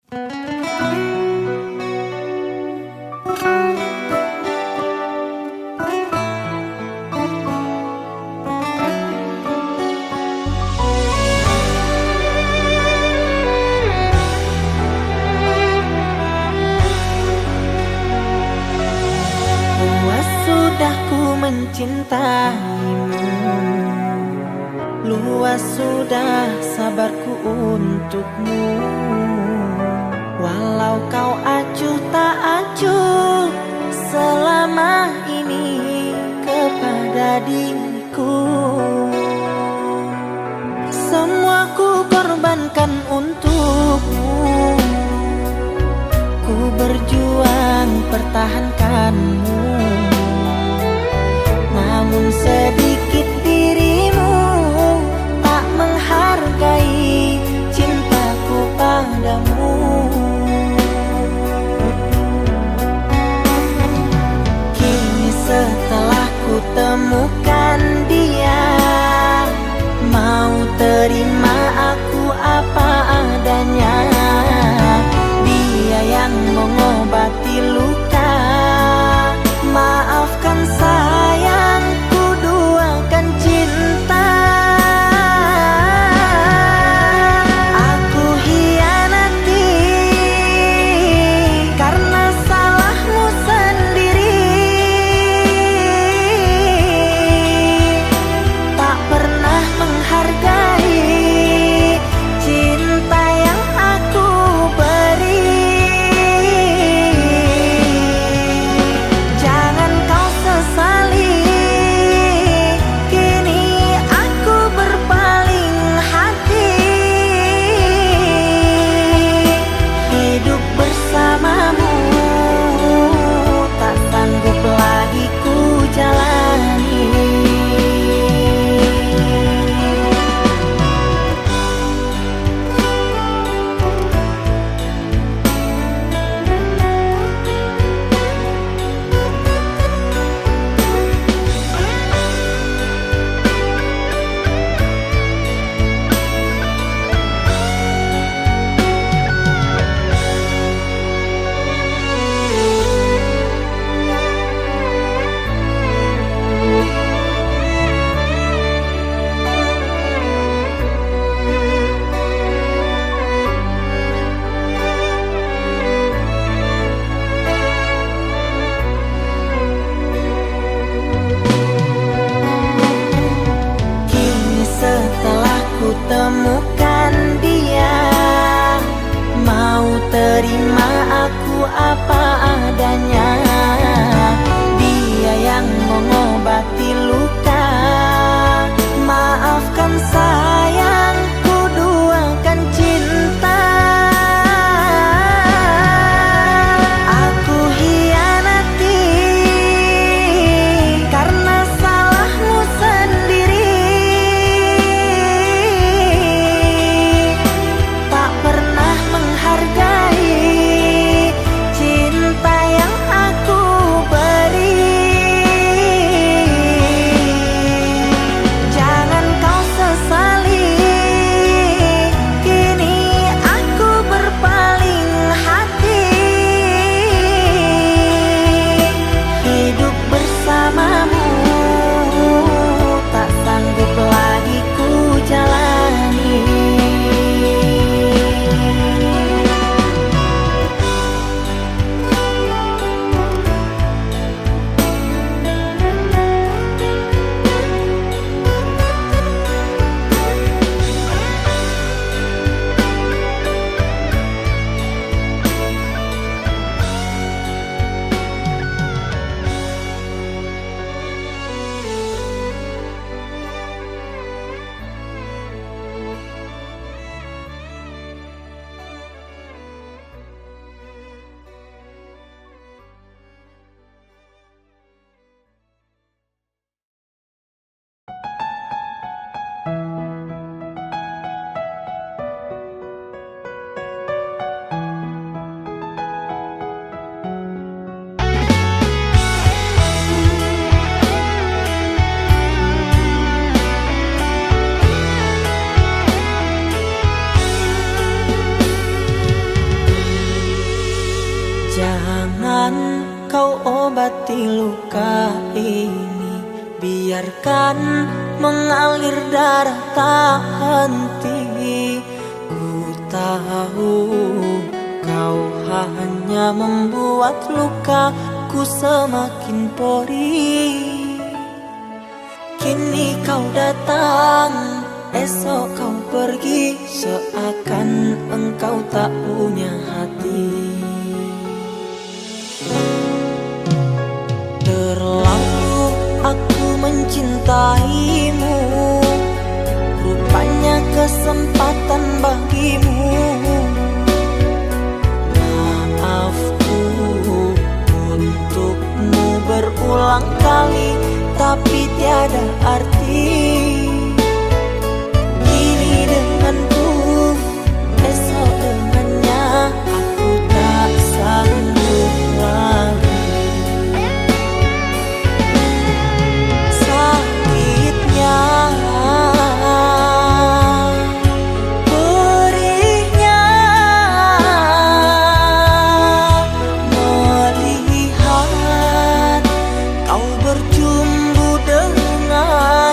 Luas sudah ku mencintaimu, luas sudah sabarku untukmu. Walau kau acuh tak acuh selama ini kepada diriku, semua ku korbankan untukmu. Ku berjuang pertahankanmu, namun sedikit dirimu tak menghargai cintaku padamu. Kini setelah ku temukan dia, mau terima aku apa obati luka ini, biarkan mengalir darah tak henti. Ku tahu kau hanya membuat lukaku semakin perih. Kini kau datang, esok kau pergi, seakan engkau tak punya hati. Terlalu aku mencintaimu, rupanya kesempatan bagimu. Maafku untukmu berulang kali, tapi tiada arti. Kini denganku, esok dengannya, aku tak sanggup lagi. Sakitnya, perihnya, melihat kau berjumpa dengan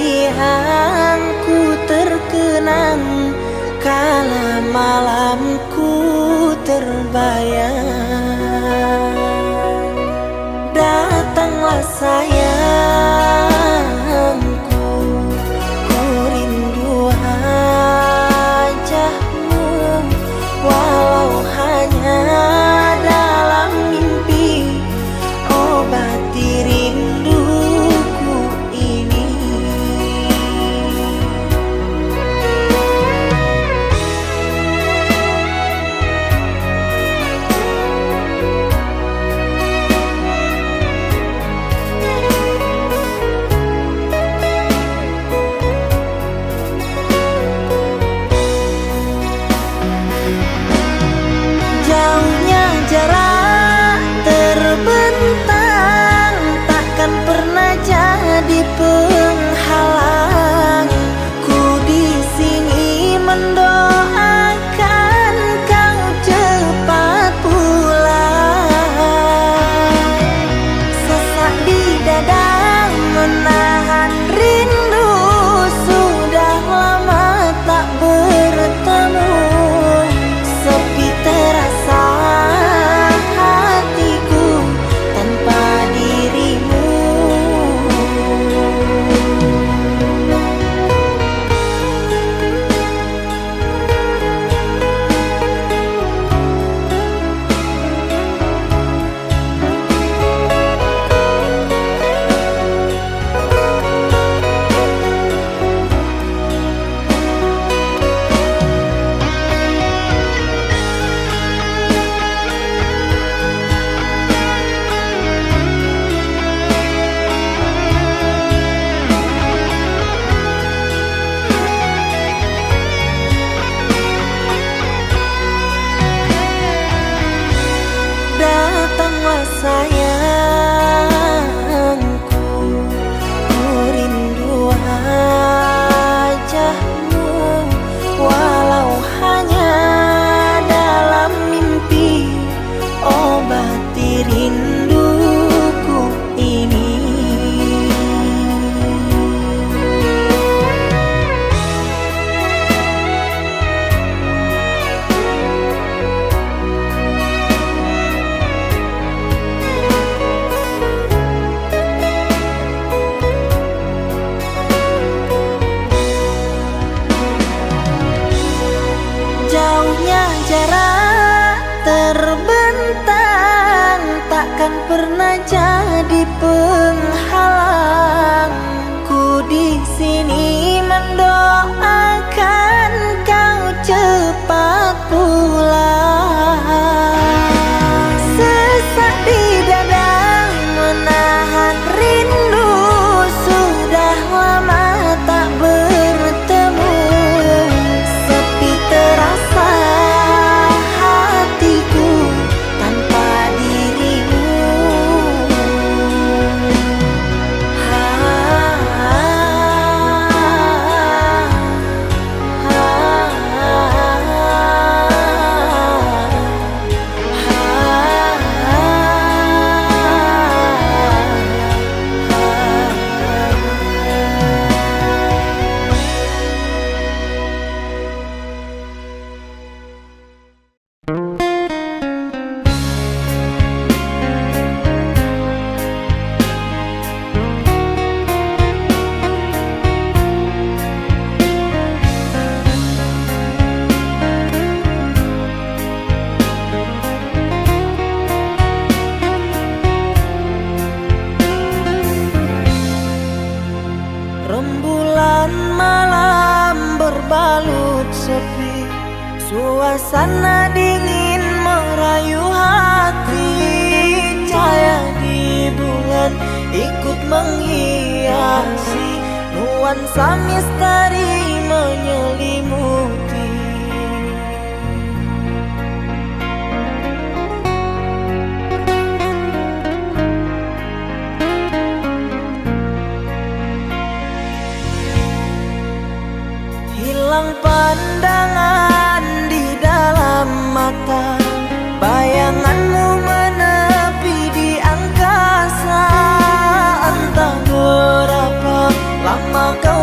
kesedihan ku terkenang kala malamku terbayang. Datanglah sayangku, ku rindu wajahmu, walau hanya dalam mimpi, obati rinduku ini. Jauhnya jarak terbentang takkan pernah jadi penghalang. Ku di sini mendoakan kau cepat pulang. Sesak di dada menahan rindu, sudah lama tak bertemu. Sepi terasa hatiku tanpa dirimu. Datanglah sayangku, ku rindu wajahmu, walau hanya dalam mimpi, obati rinduku ini. Jauhnya jarak terbentang takkan pernah jadi penghalang. Ku di sini mendoakan kau cepat pulang. Sesak di dada menahan rindu, sudah lama tak bertemu. Sepi terasa hatiku tanpa dirimu. Rembulan malam berbalut sepi, suasana dingin merayu hati. Cahaya di bulan ikut menghiasi, nuansa misteri menyelimuti. Hilang pandangan di dalam mata, bayanganmu menepi di angkasa. Entah berapa lama kau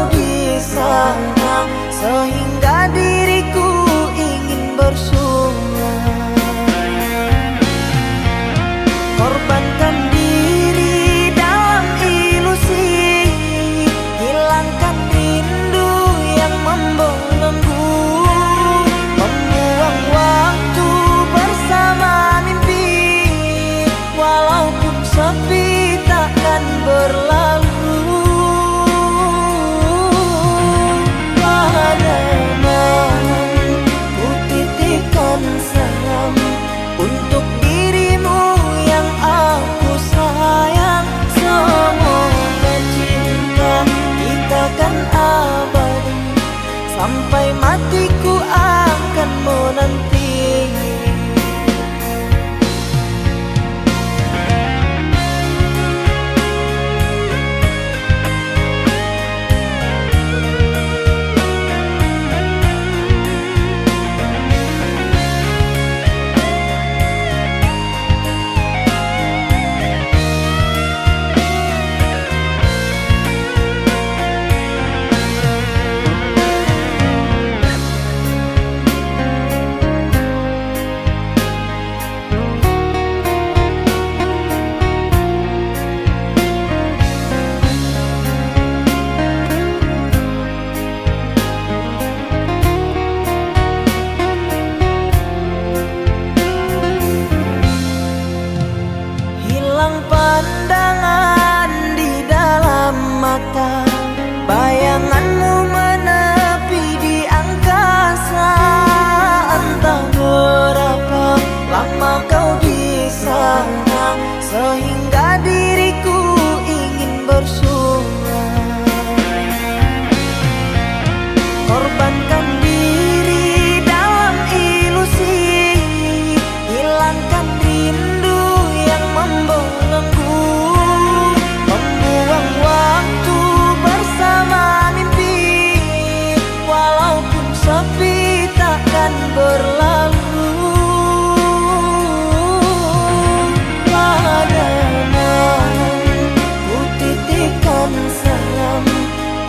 sampai matiku akan menanti. Pandangan di dalam mata, bayanganmu menepi di angkasa. Entah berapa lama kau di sana, sehingga diriku ingin bersuara. Korbankan diri dalam ilusi, hilangkan rindu yang membelenggu, membuang waktu bersama mimpi. Walaupun sepi takkan berlalu. Pada malam ku titipkan salam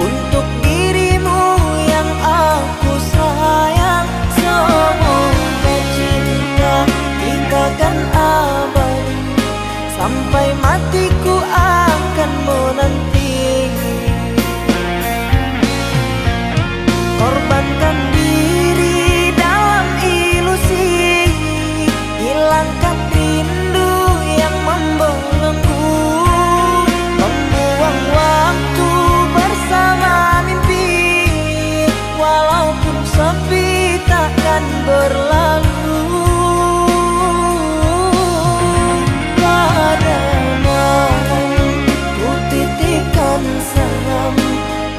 untuk dirimu yang aku sayang. Semoga cinta kita kan abadi, sampai matiku akan menanti. Korbankan diri dalam ilusi, hilangkan rindu yang membelenggu, membuang waktu bersama mimpi. Walaupun sepi takkan berlalu. Pada malam ku titipkan salam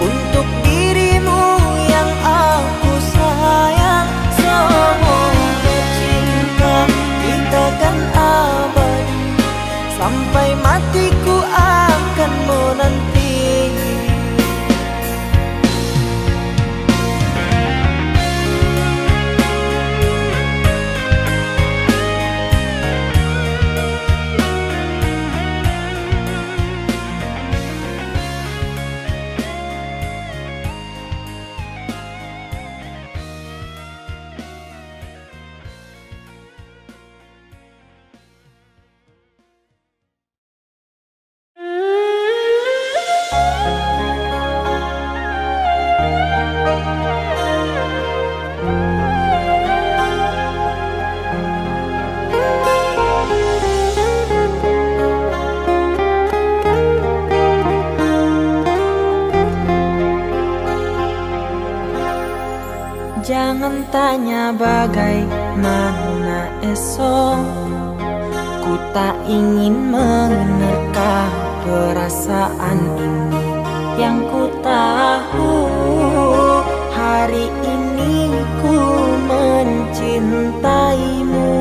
untuk dirimu yang aku sayang. Semoga cinta kita kan abadi, sampai matiku akan menanti. Jangan tanya bagaimana esok, ku tak ingin menerka perasaan ini. Yang ku tahu hari ini ku mencintaimu.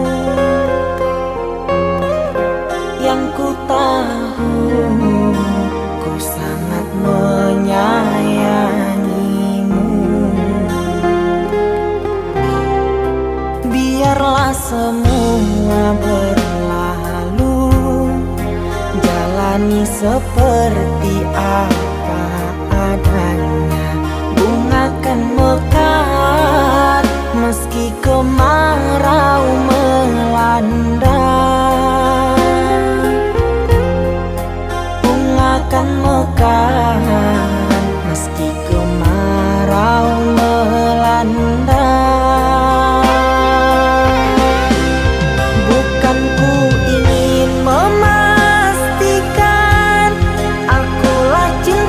Yang ku tahu ku sangat menyayangimu. Biarlah semua berlalu, jalani seperti apa adanya. Bunga kan mekar meski kemarau melanda. Bunga kan mekar meski kemarau melanda. Memastikan akulah cinta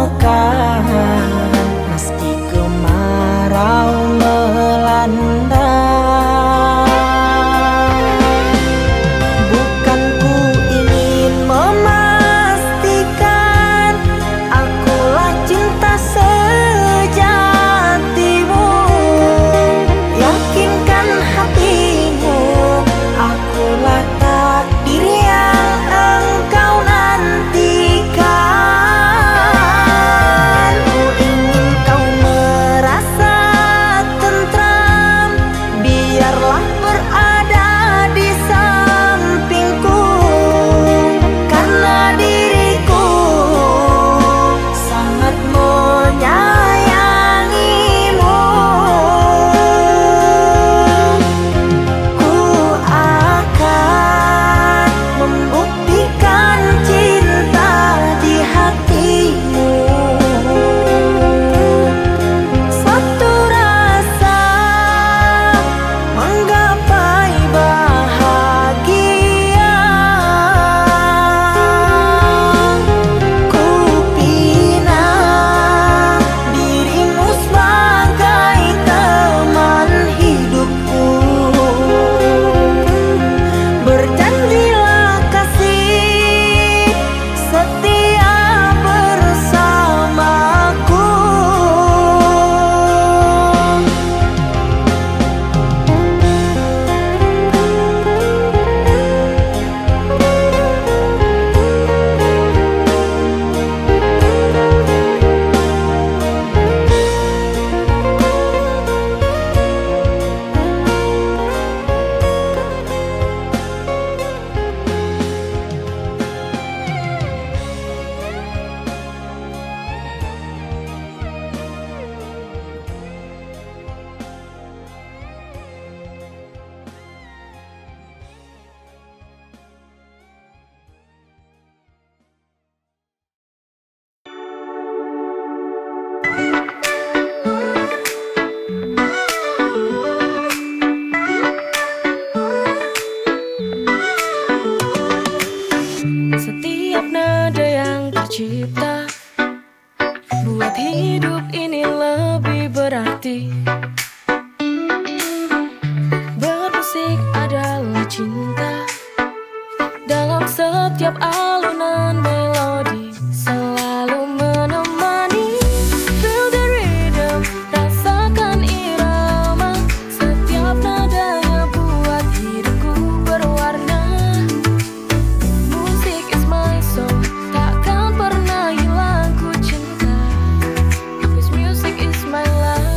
mekar meski kemarau melanda. Bukan ku ingin memastikan akulah cinta sejatimu. Yakinkan hatimu, akulah takdir yang engkau nantikan. Ku ingin kau merasa tentram, biarlah berada di sampingku, karena diriku sangat menyayangimu. Ku akan membuktikan cinta di hatimu. Satu rasa menggapai bahagia. Ku pinang dirimu sebagai teman hidupku. Berjanjilah kasih setia bersamaku. Setiap nada yang tercipta buat hidup ini lebih berarti. Bermusik adalah cinta dalam setiap alunan melodi, selalu menemani. Feel the rhythm, rasakan irama, setiap nadanya buat hidupku berwarna. Music is my soul, takkan pernah hilang ku cinta, 'cause music is my life.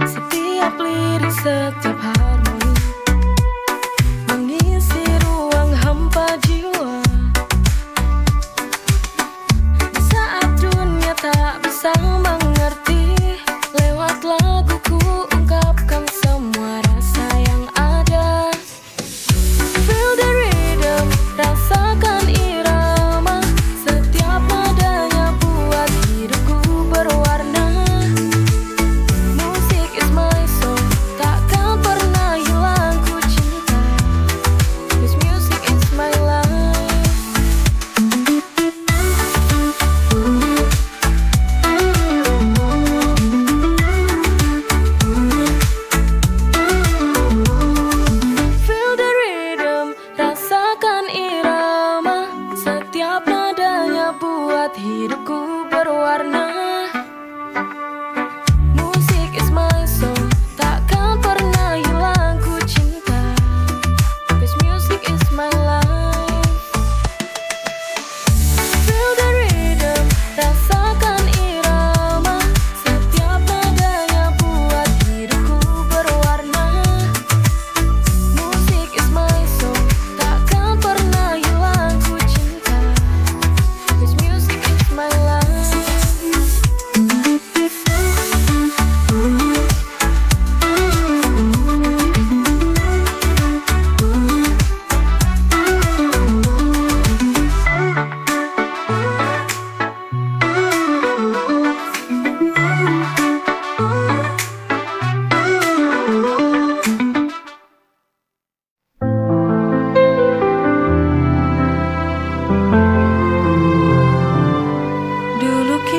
Setiap lirik, setiap harmoni mengisi ruang hampa jiwa. Di saat dunia tak bisa mengerti, lewat laguku ungkapkan semua rasa yang ada. Feel the rhythm, rasakan irama, setiap nadanya buat hidupku berwarna. Music is my soul, takkan pernah hilang ku cinta, 'cause music is my life. Feel the rhythm, rasakan irama, setiap nadanya buat hidupku berwarna. Music is my soul, takkan pernah hilang ku cinta, 'cause music is my life. Feel the rhythm, rasakan irama, setiap nadanya buat hidupku berwarna. Music is my soul, takkan pernah hilang ku cinta, 'cause music is my life.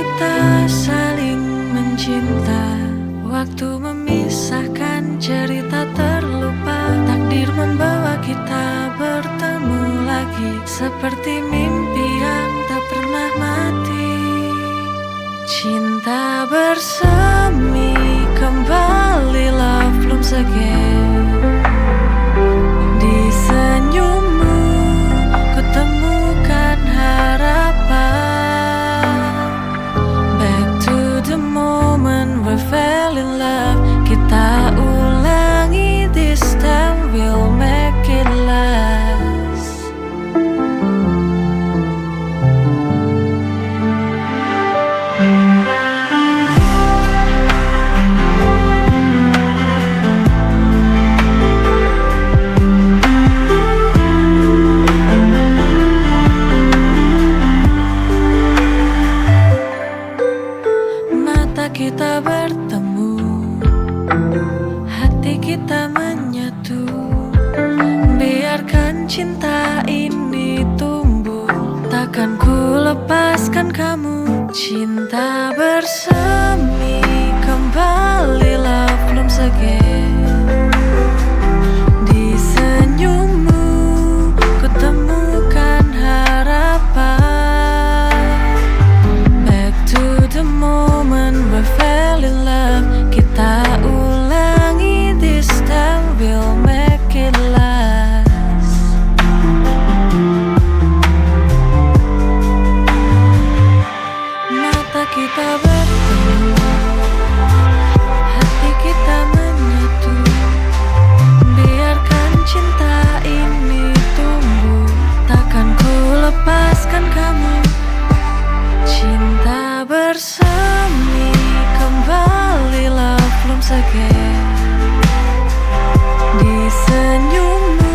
kita saling mencinta. Waktu memisahkan, cerita terlupa. Takdir membawa kita bertemu lagi, seperti mimpi yang tak pernah mati. Cinta bersemi kembali, love blooms again. Di senyummu kutemukan harapan. Back to the moment we fell in love. Kita ulangi, this time we'll make it last. Mata kita bertemu, hati kita menyatu. Biarkan cinta ini tumbuh, takkan ku lepaskan kamu. Cinta bersemi kembali, love blooms again. Di senyummu kutemukan harapan. Back to the moment we fell in love. Kita ulangi, this time we'll make it last. Mata kita bertemu, hati kita menyatu. Biarkan cinta ini tumbuh, takkan ku lepaskan kamu. Cinta bersemi kembali, love blooms again. Di senyummu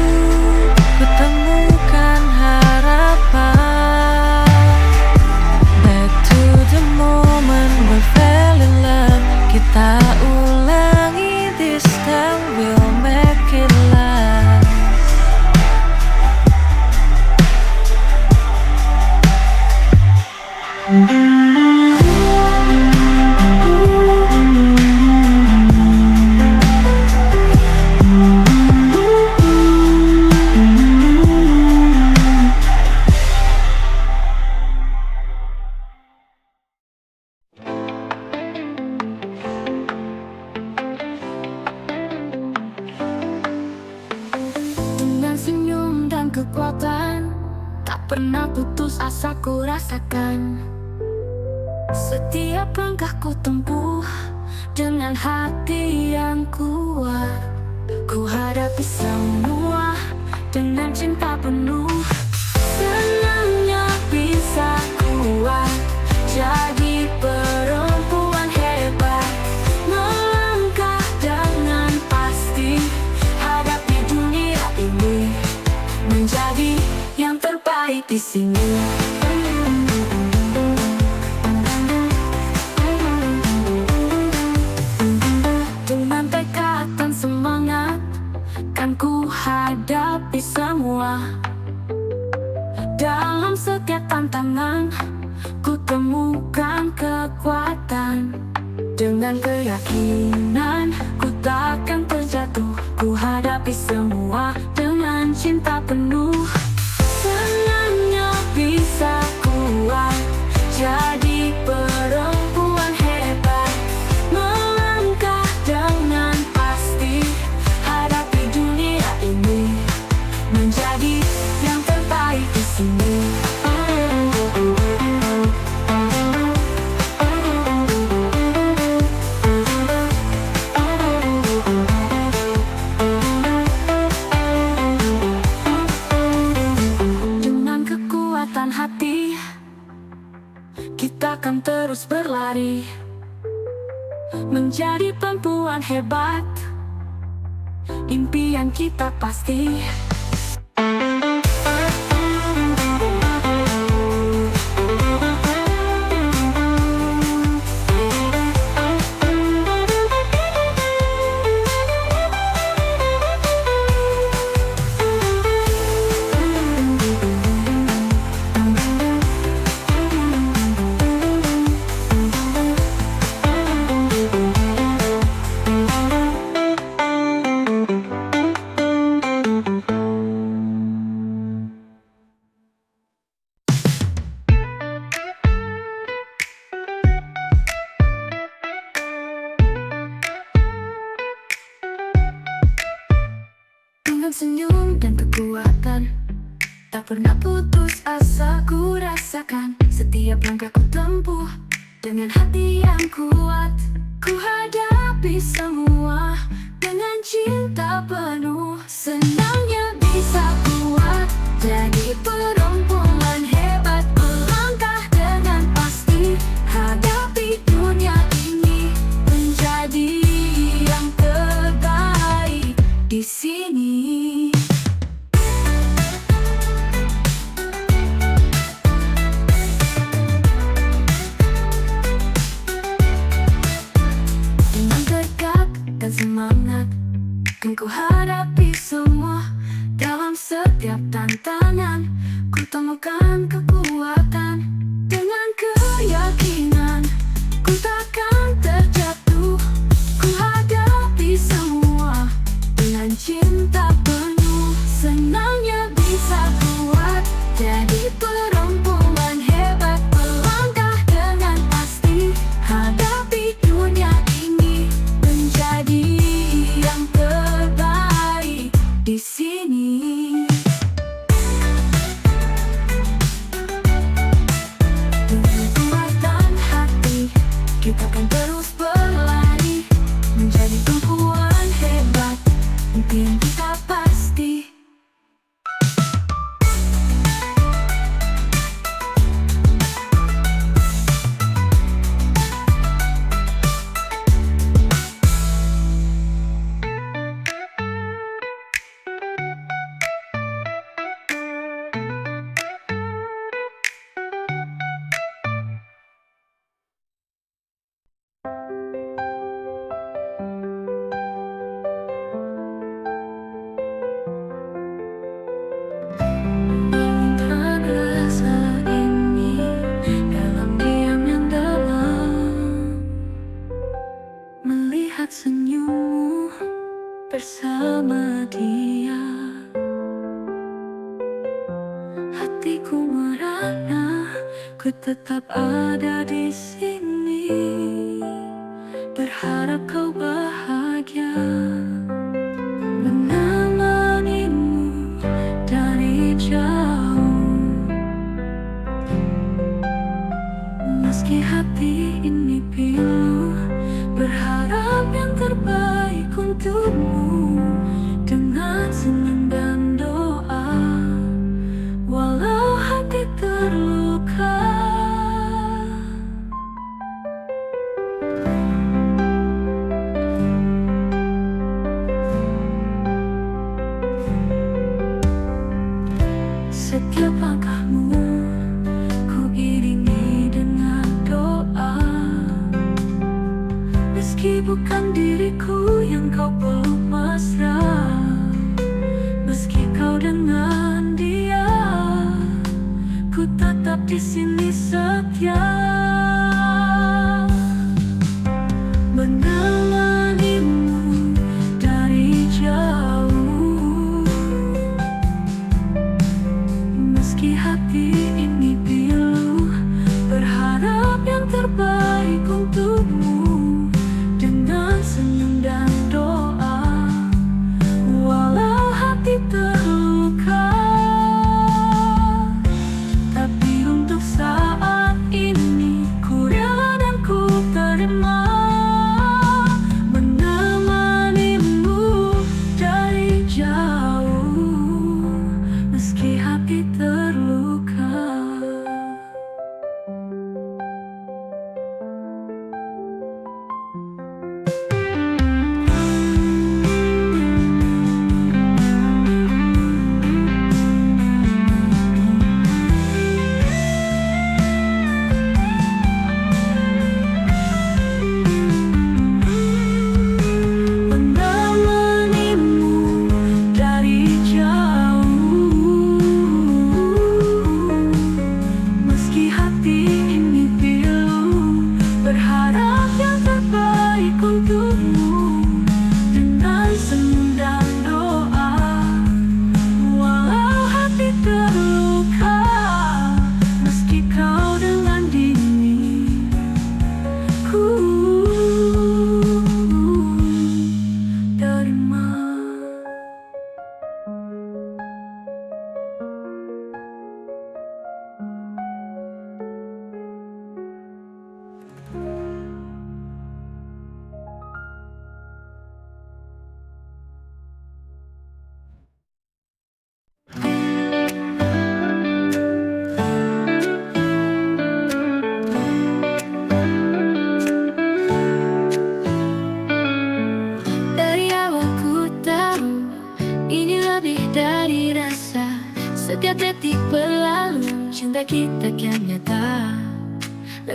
kutemukan harapan. Back to the moment we fell in love. Kita ulangi, this time we'll make it last. Dengan senyum dan kekuatan, tak pernah putus asa ku rasakan. Setiap langkah ku tempuh dengan hati yang kuat. Ku hadapi semua dengan cinta penuh. Senangnya bisa kuat jadi perempuan hebat. Melangkah dengan pasti, hadapi dunia ini, menjadi yang terbaik di sini. Dengan tekad dan semangat, kan ku hadapi semua. Dalam setiap tantangan, ku temukan kekuatan. Dengan keyakinan, ku takkan terjatuh. Ku hadapi semua dengan cinta penuh. Senangnya bisa kuat jadi perempuan hebat. Melangkah dengan pasti, hadapi dunia ini, menjadi yang terbaik di sini. Dengan kekuatan hati, kita akan terus berlari, menjadi perempuan hebat. Impian kita pasti. Dengan senyum dan kekuatan, tak pernah putus asa ku rasakan. Setiap langkah ku tempuh dengan hati yang kuat. Ku hadapi semua dengan cinta penuh. Senangnya bisa kuat jadi perempuan hebat, melangkah dengan pasti, hadapi dunia ini, menjadi yang terbaik di sini. Dengan tekad dan semangat kan ku hadapi semua. Dalam setiap tantangan ku temukan kekuatan. Dengan keyakinan ku takkan terjatuh. Ku hadapi semua dengan cinta penuh. Senangnya bisa kuat jadi perempuan hebat, melangkah dengan pasti, hadapi dunia ini, menjadi yang terbaik di sini. Dengan kekuatan hati kita akan terus berlari, menjadi perempuan hebat, impian kita pasti. Inginkan rasa ini dalam diam yang dalam, melihat senyummu bersama dia. Hatiku merana, ku tetap ada di sini, berharap kau bahagia, menemanimu dari jauh. Meski hati ini pilu, berharap yang terbaik untukmu. Dengan senang dan doa, walau hati terluka. Setiap langkahmu ku iringi dengan doa. Meski bukan diriku yang kau peluk mesra, meski kau dengan dia, ku tetap di sini setia, menemanimu dari jauh. Meski hati ini pilu, berharap yang terbaik untukmu. Dengan senyum dan doa, walau hati terluka, tapi untuk saat ini ku rela dan ku terima, menemanimu dari jauh, meski hati terluka.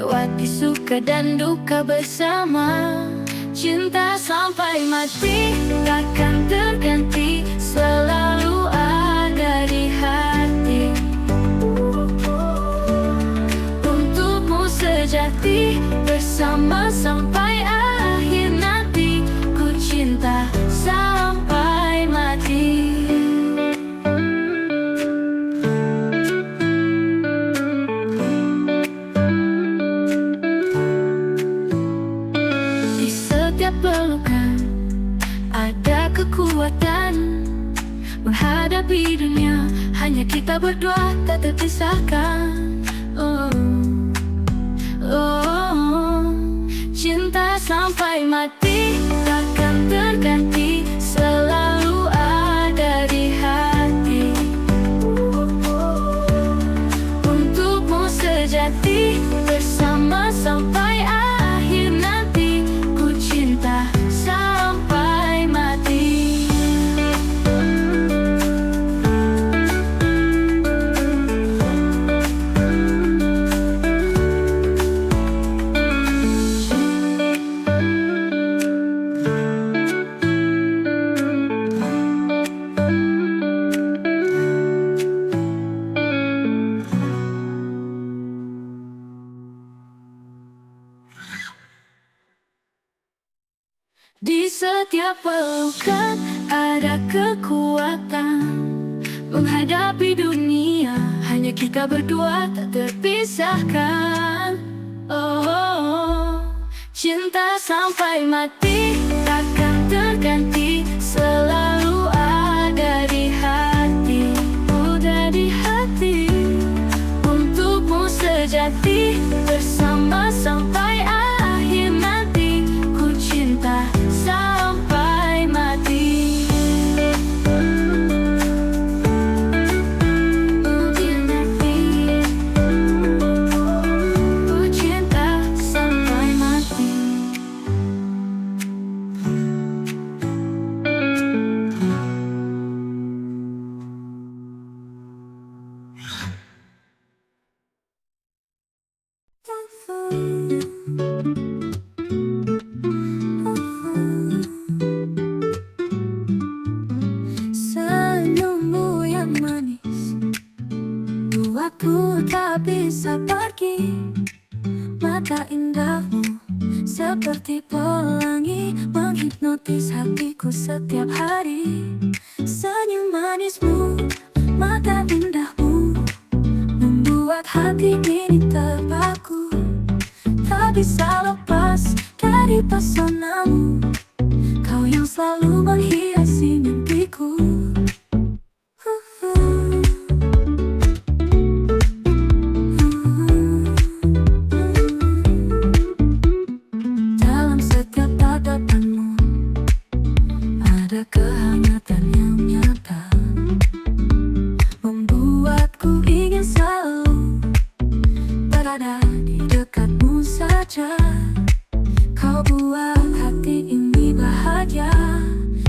lewati suka dan duka bersama. Cinta sampai mati takkan terganti, selalu ada di hati. Untukmu sejati, bersama sampai akhir nanti. Ku cinta sampai mati. Di setiap pelukan ada kekuatan, menghadapi dunia hanya kita berdua tak terpisahkan. Cinta sampai mati takkan terganti, selalu ada di hati. Untukmu sejati, bersama sampai akhir nanti. Ku cinta sampai mati. Di setiap pelukan ada kekuatan, menghadapi dunia hanya kita berdua tak terpisahkan. Cinta sampai mati takkan terganti, selalu ada di hati. Udah di hati. Untukmu sejati, bersama sampai akhir nanti. Ku cinta sampai mati. Ku cinta sampai mati. Senyummu yang manis buatku tak bisa pergi. Mata indahmu seperti pelangi, menghipnotis hatiku setiap hari. Senyum manismu, mata indahmu, membuat hati ini terpaku. Tak bisa lepas dari pesonamu, kau yang selalu menghiasi mimpiku. Dalam setiap tatapanmu ada kehangatan yang nyata, membuatku ingin selalu berada di dekatmu saja. Kau buat hati ini bahagia.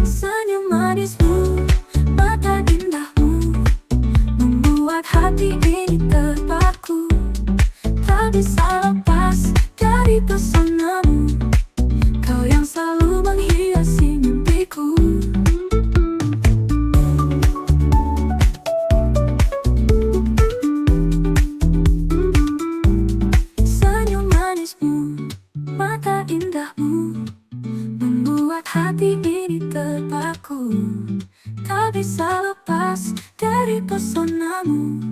Senyum manismu, mata indahmu, membuat hati ini terpaku. Tak bisa lepas dari pesonamu, kau yang selalu menghiasi mimpiku. Senyum manismu, mata indahmu, membuat hati ini terpaku. Tak bisa lepas dari pesonamu,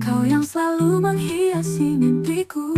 kau yang selalu menghiasi mimpiku.